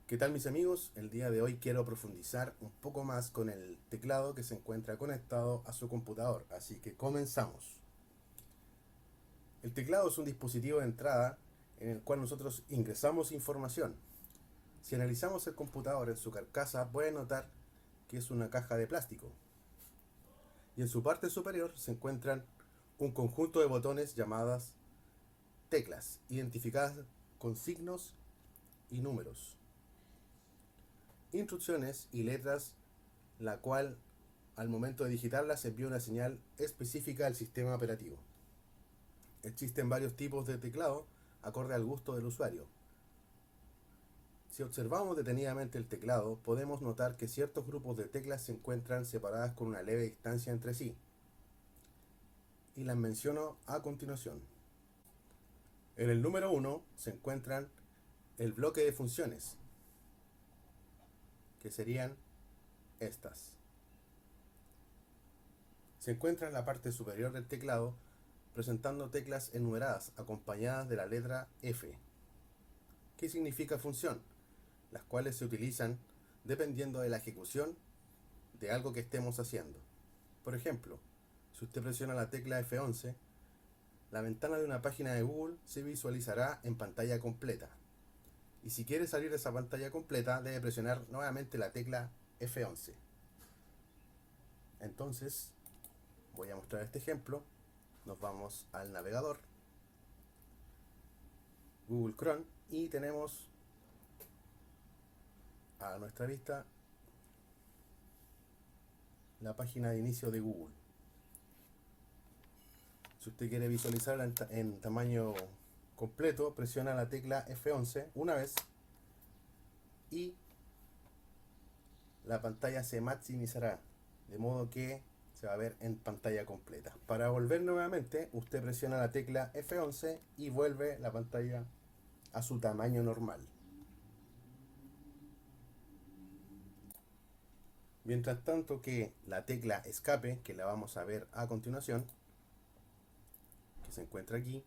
¿Qué tal mis amigos? El día de hoy quiero profundizar un poco más con el teclado que se encuentra conectado a su computador, así que comenzamos. El teclado es un dispositivo de entrada en el cual nosotros ingresamos información. Si analizamos el computador en su carcasa, pueden notar que es una caja de plástico y en su parte superior se encuentran un conjunto de botones llamadas teclas, identificadas con signos y números, instrucciones y letras, la cual al momento de digitarlas se envía una señal específica al sistema operativo. Existen varios tipos de teclado acorde al gusto del usuario. Si observamos detenidamente el teclado, podemos notar que ciertos grupos de teclas se encuentran separadas con una leve distancia entre sí, y las menciono a continuación. En el número 1 se encuentran el bloque de funciones, que serían estas. Se encuentra en la parte superior del teclado presentando teclas enumeradas acompañadas de la letra F. ¿Qué significa función? Las cuales se utilizan dependiendo de la ejecución de algo que estemos haciendo. Por ejemplo, si usted presiona la tecla F11, la ventana de una página de Google se visualizará en pantalla completa. Y si quiere salir de esa pantalla completa, debe presionar nuevamente la tecla F11. Entonces, voy a mostrar este ejemplo. Nos vamos al navegador, Google Chrome, y tenemos a nuestra vista la página de inicio de Google. Si usted quiere visualizarla en tamaño completo, presiona la tecla F11 una vez y la pantalla se maximizará, de modo que se va a ver en pantalla completa. Para volver nuevamente, usted presiona la tecla F11 y vuelve la pantalla a su tamaño normal. Mientras tanto que la tecla escape, que la vamos a ver a continuación, que se encuentra aquí,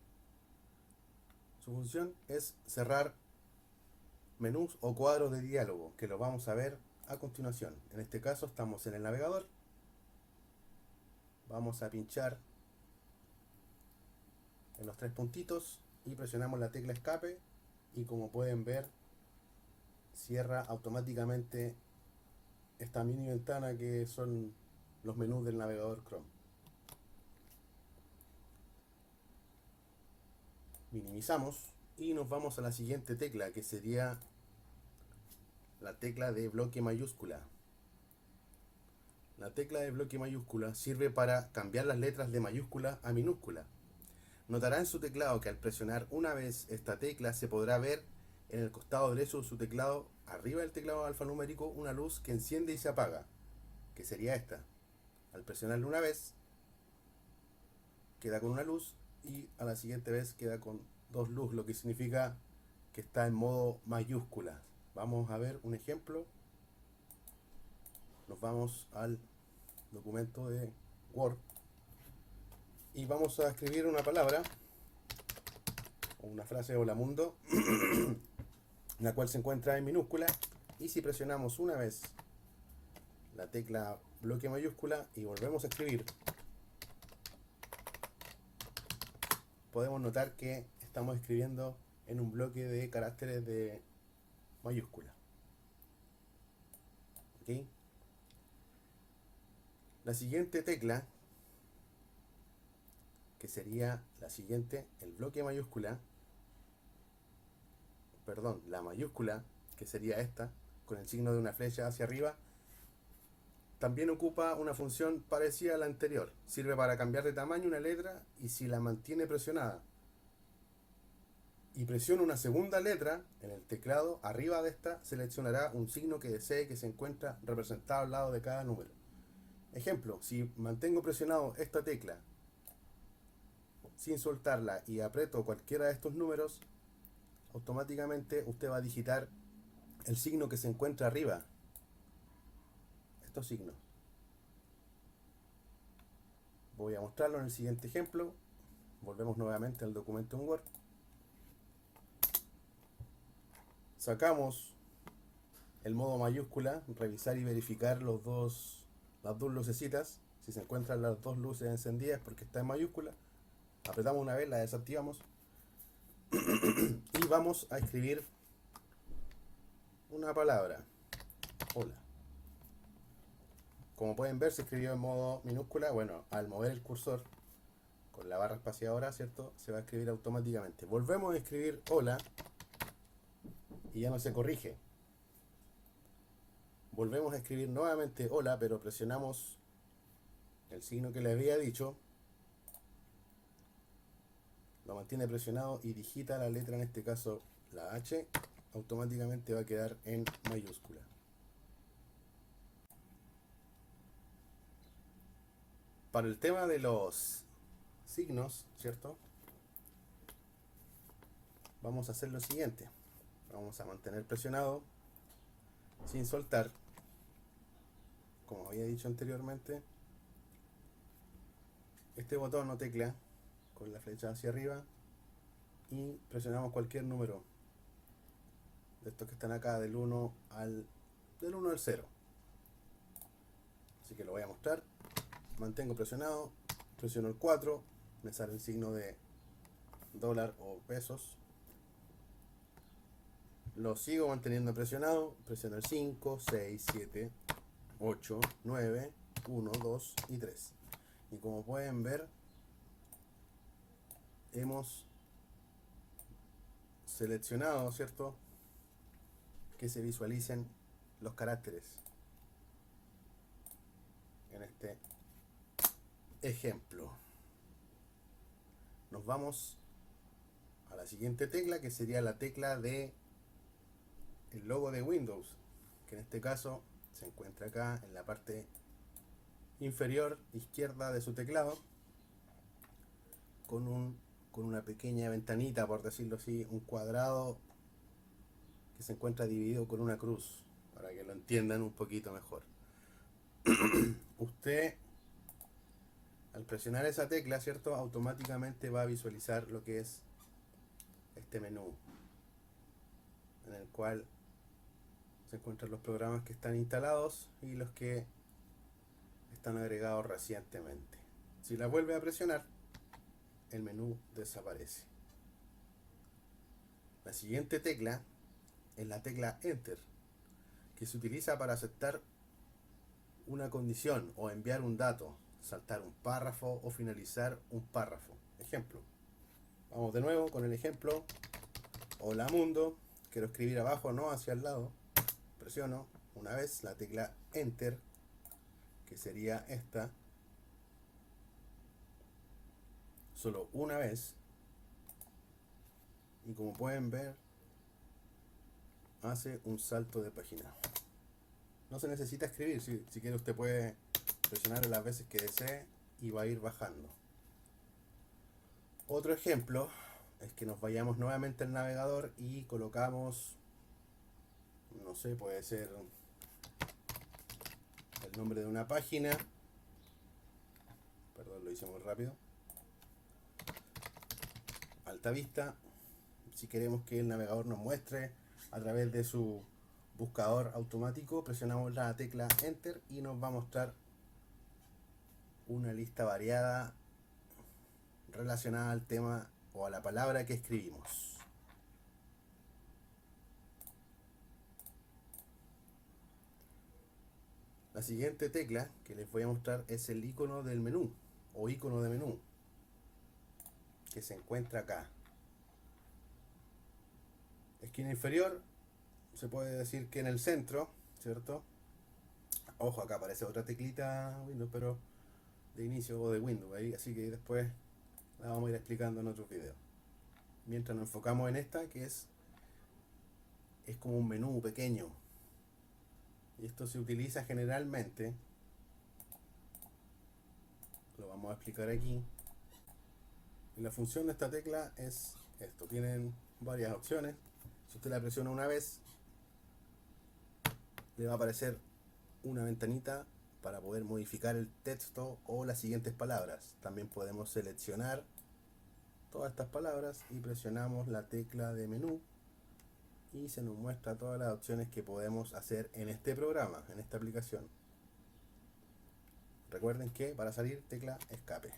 su función es cerrar menús o cuadros de diálogo, que lo vamos a ver a continuación. En este caso estamos en el navegador, vamos a pinchar en los tres puntitos y presionamos la tecla escape, y como pueden ver cierra automáticamente esta mini ventana que son los menús del navegador Chrome. Minimizamos y nos vamos a la siguiente tecla, que sería la tecla de bloque mayúscula. La tecla de bloque mayúscula sirve para cambiar las letras de mayúscula a minúscula. Notará en su teclado que al presionar una vez esta tecla se podrá ver en el costado derecho de su teclado, arriba del teclado alfanumérico, una luz que enciende y se apaga, que sería esta. Al presionarla una vez queda con una luz y a la siguiente vez queda con dos luces, lo que significa que está en modo mayúscula. Vamos a ver un ejemplo. Nos vamos al documento de Word y vamos a escribir una palabra o una frase hola mundo, la cual se encuentra en minúscula, y si presionamos una vez la tecla bloque mayúscula y volvemos a escribir, podemos notar que estamos escribiendo en un bloque de caracteres de mayúscula. ¿Okay? La siguiente tecla, que sería la siguiente, el bloque mayúscula, perdón, la mayúscula, que sería esta, con el signo de una flecha hacia arriba, también ocupa una función parecida a la anterior. Sirve para cambiar de tamaño una letra, y si la mantiene presionada y presiona una segunda letra en el teclado, arriba de esta seleccionará un signo que desee que se encuentra representado al lado de cada número. Ejemplo, si mantengo presionado esta tecla sin soltarla y aprieto cualquiera de estos números, automáticamente usted va a digitar el signo que se encuentra arriba. Estos signos. Voy a mostrarlo en el siguiente ejemplo. Volvemos nuevamente al documento en Word. Sacamos el modo mayúscula, revisar y verificar las dos lucecitas. Si se encuentran las dos luces encendidas porque está en mayúscula, apretamos una vez, la desactivamos y vamos a escribir una palabra: hola. Como pueden ver, se escribió en modo minúscula. Bueno, al mover el cursor con la barra espaciadora, ¿cierto?, se va a escribir automáticamente. Volvemos a escribir hola y ya no se corrige. Volvemos a escribir nuevamente hola, pero presionamos el signo que le había dicho, lo mantiene presionado y digita la letra, en este caso la H, automáticamente va a quedar en mayúscula. Para el tema de los signos, ¿cierto?, vamos a hacer lo siguiente. Vamos a mantener presionado sin soltar, como había dicho anteriormente, este botón o tecla con la flecha hacia arriba y presionamos cualquier número de estos que están acá, del 1 al 0. Así que lo voy a mostrar. Mantengo presionado, presiono el 4, me sale el signo de dólar o pesos. Lo sigo manteniendo presionado, presiono el 5, 6, 7, 8, 9, 1, 2 y 3. Y como pueden ver, hemos seleccionado, ¿cierto?, que se visualicen los caracteres en este ejemplo. Nos vamos a la siguiente tecla, que sería la tecla de el logo de Windows, que en este caso se encuentra acá en la parte inferior izquierda de su teclado, con una pequeña ventanita, por decirlo así, un cuadrado que se encuentra dividido con una cruz, para que lo entiendan un poquito mejor. Usted, al presionar esa tecla, ¿cierto?, automáticamente va a visualizar lo que es este menú, en el cual se encuentran los programas que están instalados y los que están agregados recientemente. Si la vuelve a presionar, el menú desaparece. La siguiente tecla es la tecla Enter, que se utiliza para aceptar una condición o enviar un dato, saltar un párrafo o finalizar un párrafo. Ejemplo, vamos de nuevo con el ejemplo: hola mundo. Quiero escribir abajo, no hacia el lado. Presiono una vez la tecla Enter, que sería esta, solo una vez, y como pueden ver, hace un salto de página. No se necesita escribir, si quiere usted puede presionar las veces que desee y va a ir bajando. Otro ejemplo es que nos vayamos nuevamente al navegador y colocamos, no sé, puede ser el nombre de una página. Perdón, lo hice muy rápido. Alta vista. Si queremos que el navegador nos muestre a través de su buscador automático, presionamos la tecla Enter y nos va a mostrar una lista variada relacionada al tema o a la palabra que escribimos. La siguiente tecla que les voy a mostrar es el icono del menú o icono de menú, que se encuentra acá. Esquina inferior, se puede decir que en el centro, ¿cierto? Ojo, acá aparece otra teclita Windows, pero de inicio o de Windows, ahí, así que después la vamos a ir explicando en otros videos. Mientras nos enfocamos en esta, que es como un menú pequeño. Y esto se utiliza generalmente, lo vamos a explicar aquí. Y la función de esta tecla es esto. Tienen varias opciones. Si usted la presiona una vez, le va a aparecer una ventanita para poder modificar el texto o las siguientes palabras. También podemos seleccionar todas estas palabras y presionamos la tecla de menú y se nos muestra todas las opciones que podemos hacer en este programa, en esta aplicación. Recuerden que para salir, tecla escape,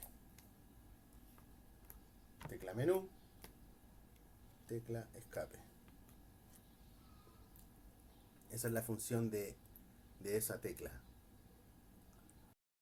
tecla menú, tecla escape. Esa es la función de esa tecla.